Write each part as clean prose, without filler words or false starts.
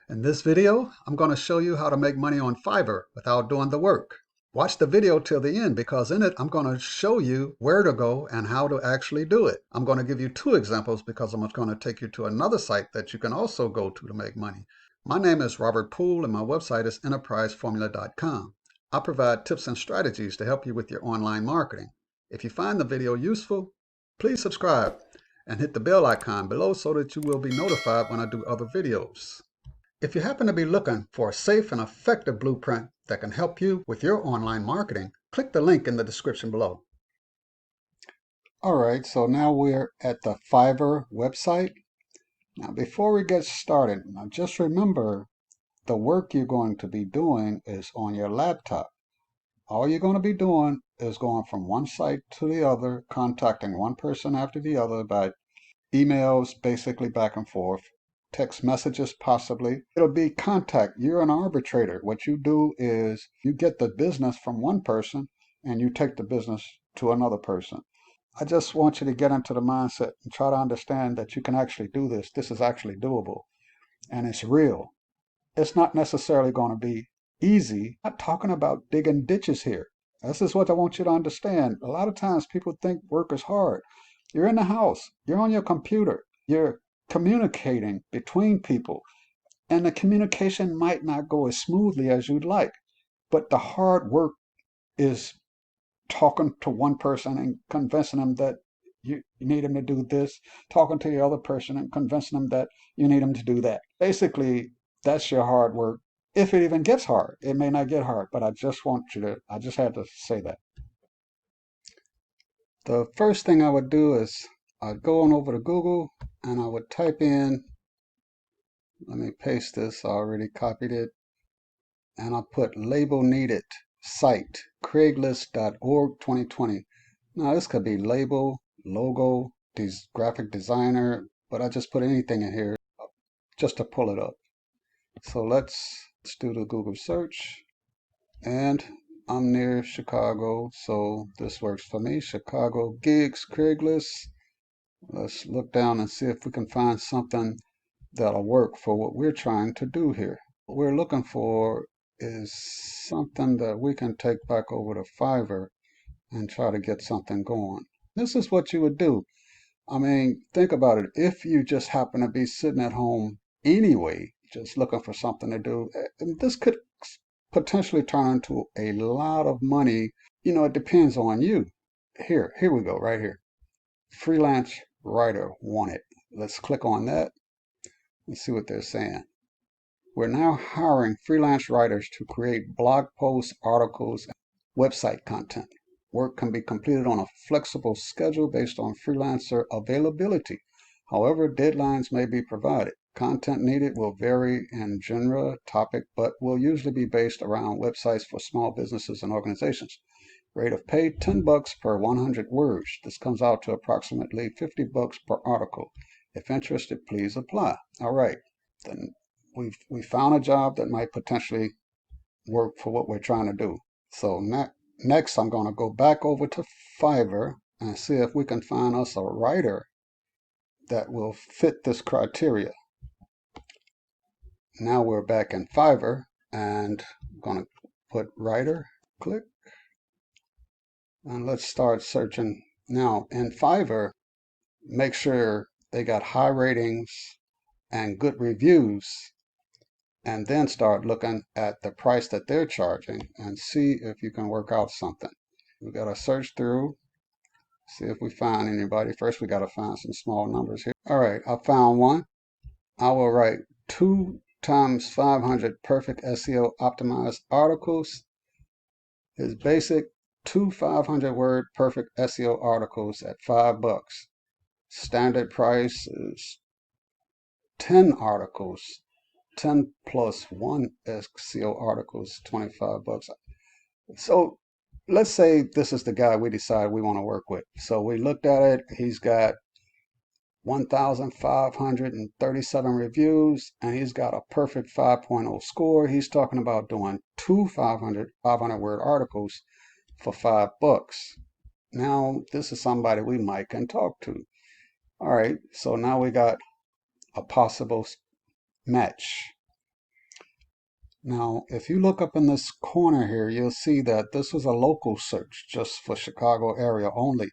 In this video, I'm going to show you how to make money on Fiverr without doing the work. Watch the video till the end because in it, I'm going to show you where to go and how to actually do it. I'm going to give you two examples because I'm going to take you to another site that you can also go to make money. My name is Robert Poole and my website is enterpriseformula.com. I provide tips and strategies to help you with your online marketing. If you find the video useful, please subscribe and hit the bell icon below so that you will be notified when I do other videos. If you happen to be looking for a safe and effective blueprint that can help you with your online marketing, click the link in the description below. All right, so now we're at the Fiverr website. Now, before we get started, now just remember the work you're going to be doing is on your laptop. All you're going to be doing is going from one site to the other, contacting one person after the other by emails, basically back and forth, text messages possibly. It'll be contact. You're an arbitrator. What you do is you get the business from one person and you take the business to another person. I just want you to get into the mindset and try to understand that you can actually do this. This is actually doable and it's real. It's not necessarily going to be easy. I'm not talking about digging ditches here. This is what I want you to understand. A lot of times people think work is hard. You're in the house, you're on your computer, you're communicating between people, and the communication might not go as smoothly as you'd like. But the hard work is talking to one person and convincing them that you need them to do this, talking to the other person and convincing them that you need them to do that. Basically, that's your hard work. If it even gets hard, it may not get hard, but I just had to say that. The first thing I would do is I'd go on over to Google and I would type in, let me paste this, I already copied it, and I'll put label needed site, Craigslist.org 2020. Now this could be label, logo, graphic designer, but I just put anything in here just to pull it up. So let's do the Google search, and I'm near Chicago, so this works for me. Chicago gigs, Craigslist. Let's look down and see if we can find something that'll work for what we're trying to do here. What we're looking for is something that we can take back over to Fiverr and try to get something going. This is what you would do. I mean, think about it. If you just happen to be sitting at home anyway, just looking for something to do, this could potentially turn into a lot of money. You know, it depends on you. Here we go, right here. Freelance writer wanted. Let's click on that and see what they're saying. We're now hiring freelance writers to create blog posts, articles, and website content. Work can be completed on a flexible schedule based on freelancer availability. However, deadlines may be provided. Content needed will vary in genre, topic, but will usually be based around websites for small businesses and organizations. Rate of pay, $10 per 100 words. This comes out to approximately $50 per article. If interested, please apply. All right, then we found a job that might potentially work for what we're trying to do. So next, I'm going to go back over to Fiverr and see if we can find us a writer that will fit this criteria. Now we're back in Fiverr and I'm going to put writer, click. And let's start searching. Now in Fiverr, make sure they got high ratings and good reviews, and then start looking at the price that they're charging and see if you can work out something. We got to search through, see if we find anybody. First, we got to find some small numbers here. All right, I found one. I will write 2 times 500 perfect SEO optimized articles. His basic 2 500-word perfect SEO articles at $5. Standard price is 10 articles, 10 plus 1 SEO articles, $25. So let's say this is the guy we decide we want to work with. So we looked at it. He's got 1,537 reviews, and he's got a perfect 5.0 score. He's talking about doing 2 500-word articles for $5. Now, this is somebody we might can talk to. All right, so now we got a possible match. Now, if you look up in this corner here, you'll see that this was a local search just for Chicago area only.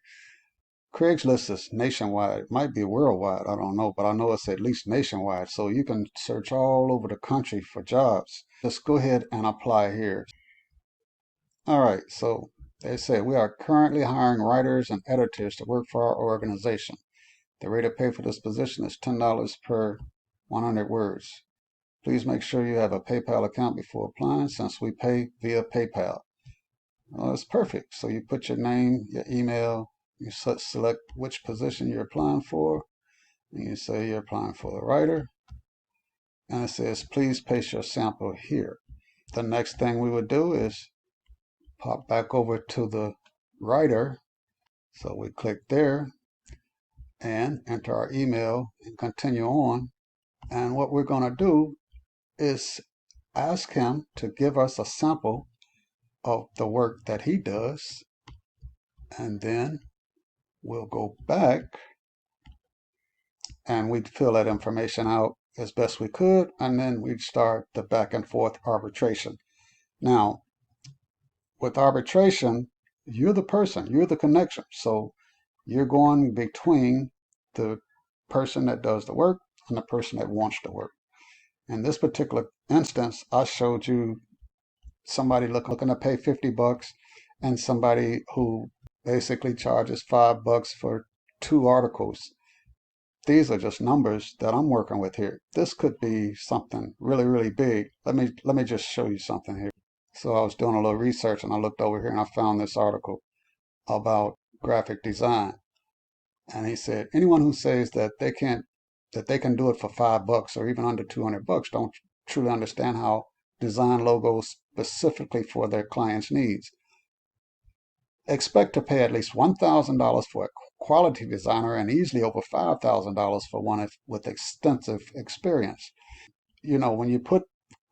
Craigslist is nationwide. It might be worldwide, I don't know, but I know it's at least nationwide. So you can search all over the country for jobs. Just go ahead and apply here. All right, so they say we are currently hiring writers and editors to work for our organization. The rate of pay for this position is $10 per 100 words. Please make sure you have a PayPal account before applying since we pay via PayPal. Well, that's perfect. So you put your name, your email, you select which position you're applying for, and you say you're applying for the writer, and it says please paste your sample here. The next thing we would do is pop back over to the writer. So we click there and enter our email and continue on. And what we're going to do is ask him to give us a sample of the work that he does, and then we'll go back and we'd fill that information out as best we could, and then we'd start the back and forth arbitration. Now, with arbitration, you're the person, you're the connection. So you're going between the person that does the work and the person that wants the work. In this particular instance, I showed you somebody looking to pay 50 bucks and somebody who basically charges $5 for 2 articles. These are just numbers that I'm working with here. This could be something really, really big. Let me just show you something here. So I was doing a little research and I looked over here and I found this article about graphic design. And he said, anyone who says that they can do it for $5 or even under 200 bucks don't truly understand how design logos specifically for their clients' needs. Expect to pay at least $1,000 for a quality designer and easily over $5,000 for one with extensive experience. You know, when you put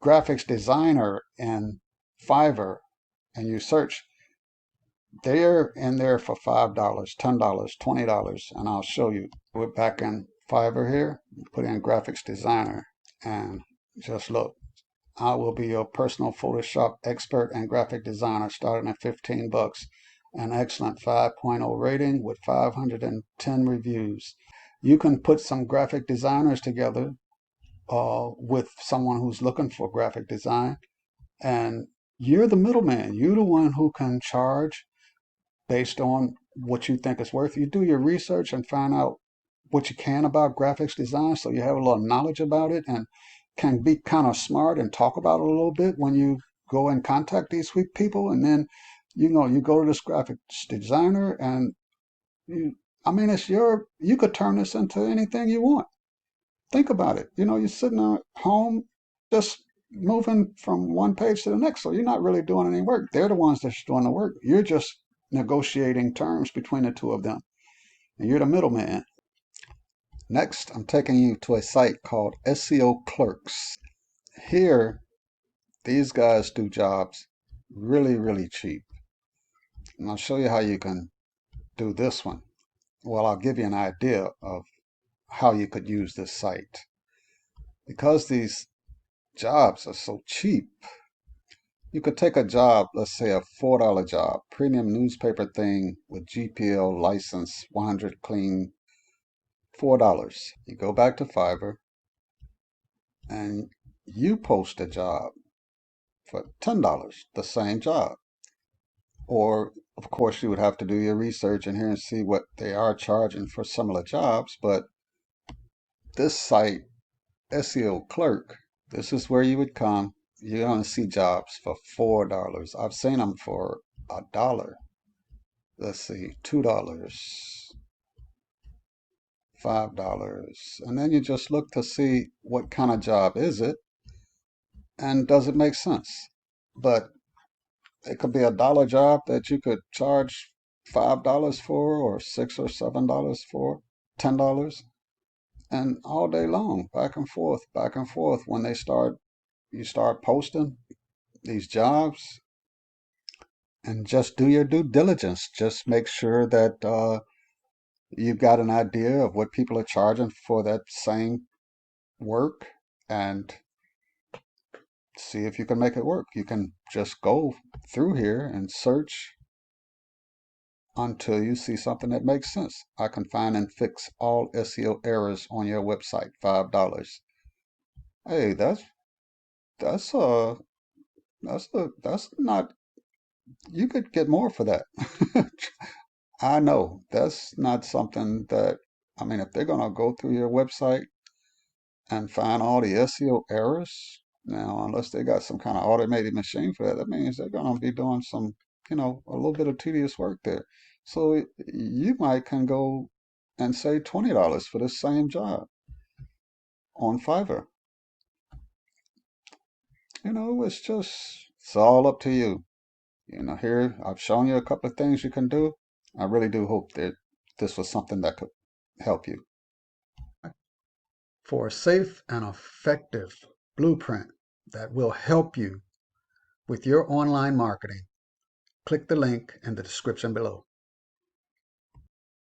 graphics designer in Fiverr and you search, they're in there for $5, $10, $20, and I'll show you. We're back in Fiverr here, put in graphics designer, and just look. I will be your personal Photoshop expert and graphic designer starting at 15 bucks. An excellent 5.0 rating with 510 reviews. You can put some graphic designers together with someone who's looking for graphic design, and you're the middleman. You're the one who can charge based on what you think it's worth. You do your research and find out what you can about graphics design so you have a little knowledge about it and can be kind of smart and talk about it a little bit when you go and contact these people. And then, you know, you go to this graphics designer and I mean, you could turn this into anything you want. Think about it. You know, you're sitting at home just moving from one page to the next. So you're not really doing any work. They're the ones that's doing the work. You're just negotiating terms between the two of them. And you're the middleman. Next, I'm taking you to a site called SEO Clerks. Here, these guys do jobs really, really cheap. And I'll show you how you can do this one. Well, I'll give you an idea of how you could use this site. Because these jobs are so cheap, you could take a job, let's say a $4 job, premium newspaper thing with GPL license, 100 clean, $4. You go back to Fiverr and you post a job for $10, the same job. Or, of course, you would have to do your research in here and see what they are charging for similar jobs. But this site, SEO Clerk, this is where you would come. You're going to see jobs for $4. I've seen them for $1. Let's see, $2, $5. And then you just look to see what kind of job is it and does it make sense. But it could be $1 job that you could charge $5 for, or $6 or $7 for, $10, and all day long, back and forth, back and forth. When you start posting these jobs, and just do your due diligence. Just make sure that you've got an idea of what people are charging for that same work, and see if you can make it work. You can just go through here and search until you see something that makes sense. I can find and fix all SEO errors on your website, $5. Hey, that's uh that's not, you could get more for that. I know that's not something that, I mean, if they're gonna go through your website and find all the SEO errors, now, unless they got some kind of automated machine for that, that means they're gonna be doing some, a little bit of tedious work there. So you might can go and say $20 for the same job on Fiverr. It's all up to you. Here I've shown you a couple of things you can do. I really do hope that this was something that could help you. For a safe and effective blueprint that will help you with your online marketing, click the link in the description below.